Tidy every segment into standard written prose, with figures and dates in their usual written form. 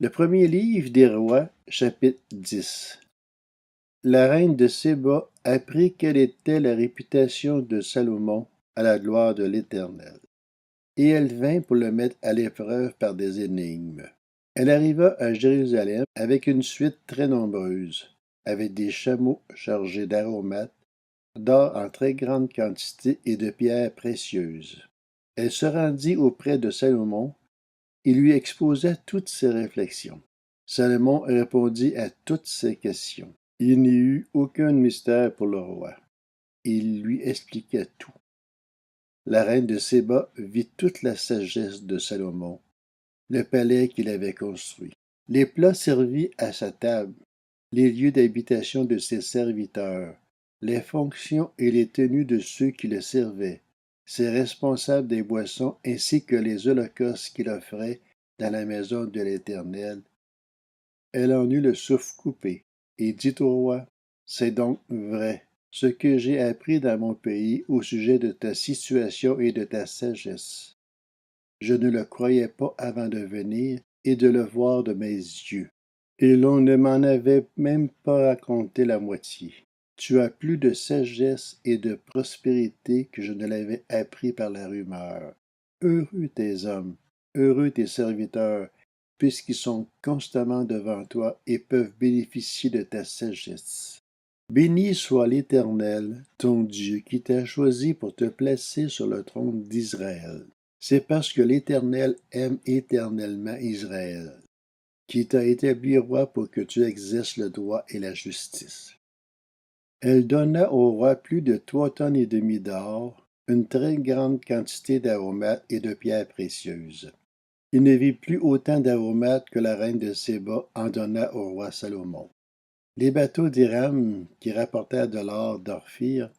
Le premier livre des rois, chapitre 10. La reine de Séba apprit quelle était la réputation de Salomon à la gloire de l'Éternel. Et elle vint pour le mettre à l'épreuve par des énigmes. Elle arriva à Jérusalem avec une suite très nombreuse, avec des chameaux chargés d'aromates, d'or en très grande quantité et de pierres précieuses. Elle se rendit auprès de Salomon et lui exposa toutes ses réflexions. Salomon répondit à toutes ses questions. Il n'y eut aucun mystère pour le roi. Il lui expliqua tout. La reine de Séba vit toute la sagesse de Salomon, le palais qu'il avait construit, les plats servis à sa table, les lieux d'habitation de ses serviteurs, les fonctions et les tenues de ceux qui le servaient, ses responsables des boissons ainsi que les holocaustes qu'il offrait dans la maison de l'Éternel. Elle en eut le souffle coupé, et dit au roi, c'est donc vrai, ce que j'ai appris dans mon pays au sujet de ta situation et de ta sagesse. Je ne le croyais pas avant de venir et de le voir de mes yeux. Et l'on ne m'en avait même pas raconté la moitié. Tu as plus de sagesse et de prospérité que je ne l'avais appris par la rumeur. Heureux tes hommes, heureux tes serviteurs, puisqu'ils sont constamment devant toi et peuvent bénéficier de ta sagesse. Béni soit l'Éternel, ton Dieu, qui t'a choisi pour te placer sur le trône d'Israël. C'est parce que l'Éternel aime éternellement Israël, qui t'a établi roi pour que tu exerces le droit et la justice. Elle donna au roi plus de 3 tonnes et demie d'or, une très grande quantité d'aromates et de pierres précieuses. Il ne vit plus autant d'aromates que la reine de Séba en donna au roi Salomon. Les bateaux d'Hiram, qui rapportèrent de l'or d'Ophir,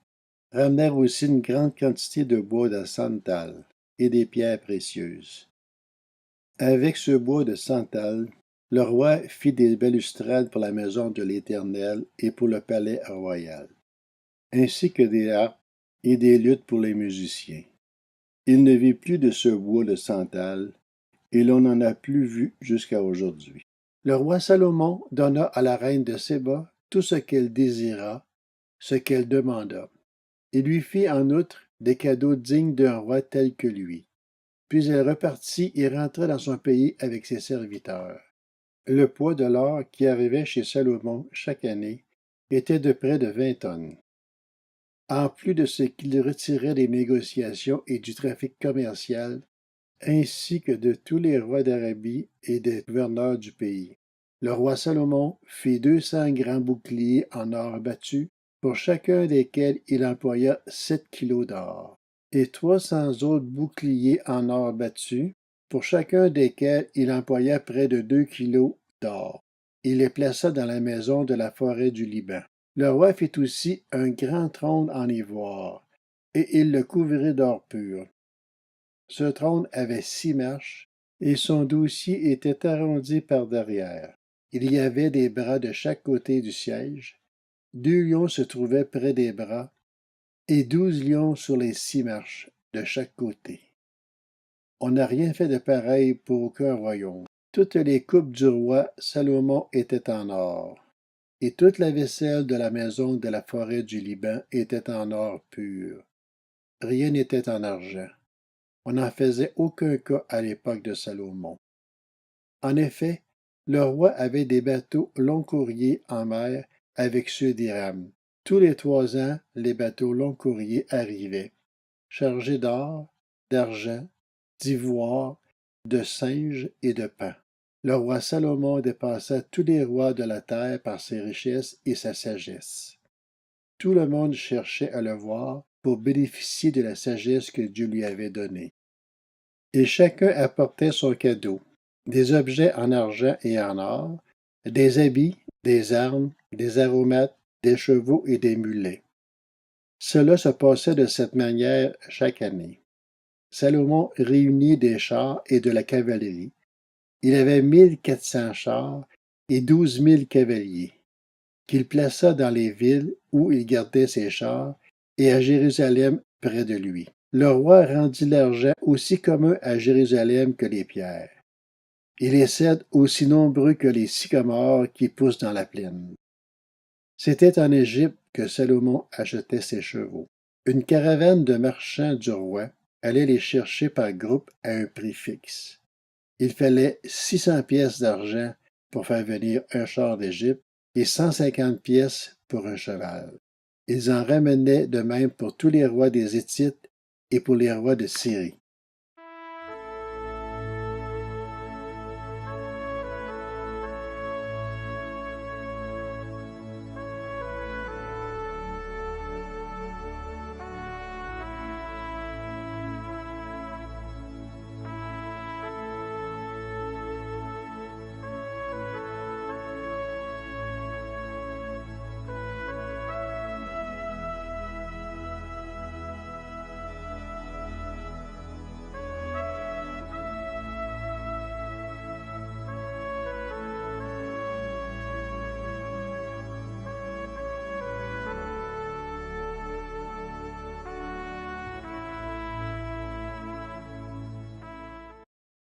ramenèrent aussi une grande quantité de bois de santal et des pierres précieuses. Avec ce bois de santal, le roi fit des balustrades pour la maison de l'Éternel et pour le palais royal, ainsi que des harpes et des luttes pour les musiciens. Il ne vit plus de ce bois de santal, et l'on n'en a plus vu jusqu'à aujourd'hui. Le roi Salomon donna à la reine de Séba tout ce qu'elle désira, ce qu'elle demanda. Il lui fit en outre des cadeaux dignes d'un roi tel que lui. Puis elle repartit et rentra dans son pays avec ses serviteurs. Le poids de l'or qui arrivait chez Salomon chaque année était de près de 20 tonnes. En plus de ce qu'il retirait des négociations et du trafic commercial, ainsi que de tous les rois d'Arabie et des gouverneurs du pays. Le roi Salomon fit 200 grands boucliers en or battu, pour chacun desquels il employa 7 kilos d'or, et 300 autres boucliers en or battu, pour chacun desquels il employa près de 2 kilos d'or. Il les plaça dans la maison de la forêt du Liban. Le roi fit aussi un grand trône en ivoire, et il le couvrit d'or pur. Ce trône avait 6 marches, et son dossier était arrondi par derrière. Il y avait des bras de chaque côté du siège, 2 lions se trouvaient près des bras, et 12 lions sur les 6 marches de chaque côté. On n'a rien fait de pareil pour aucun royaume. Toutes les coupes du roi Salomon étaient en or, et toute la vaisselle de la maison de la forêt du Liban était en or pur. Rien n'était en argent. On n'en faisait aucun cas à l'époque de Salomon. En effet, le roi avait des bateaux long courriers en mer avec ceux d'Hiram. Tous les 3 ans, les bateaux long courriers arrivaient, chargés d'or, d'argent, d'ivoire, de singes et de pain. Le roi Salomon dépassa tous les rois de la terre par ses richesses et sa sagesse. Tout le monde cherchait à le voir pour bénéficier de la sagesse que Dieu lui avait donnée. Et chacun apportait son cadeau, des objets en argent et en or, des habits, des armes, des aromates, des chevaux et des mulets. Cela se passait de cette manière chaque année. Salomon réunit des chars et de la cavalerie. Il avait 1400 chars et 12 000 cavaliers, qu'il plaça dans les villes où il gardait ses chars et à Jérusalem près de lui. Le roi rendit l'argent aussi commun à Jérusalem que les pierres. et les cèdres aussi nombreux que les sycomores qui poussent dans la plaine. C'était en Égypte que Salomon achetait ses chevaux. Une caravane de marchands du roi allait les chercher par groupe à un prix fixe. Il fallait 600 pièces d'argent pour faire venir un char d'Égypte et 150 pièces pour un cheval. Ils en ramenaient de même pour tous les rois des Hittites et pour les rois de Syrie.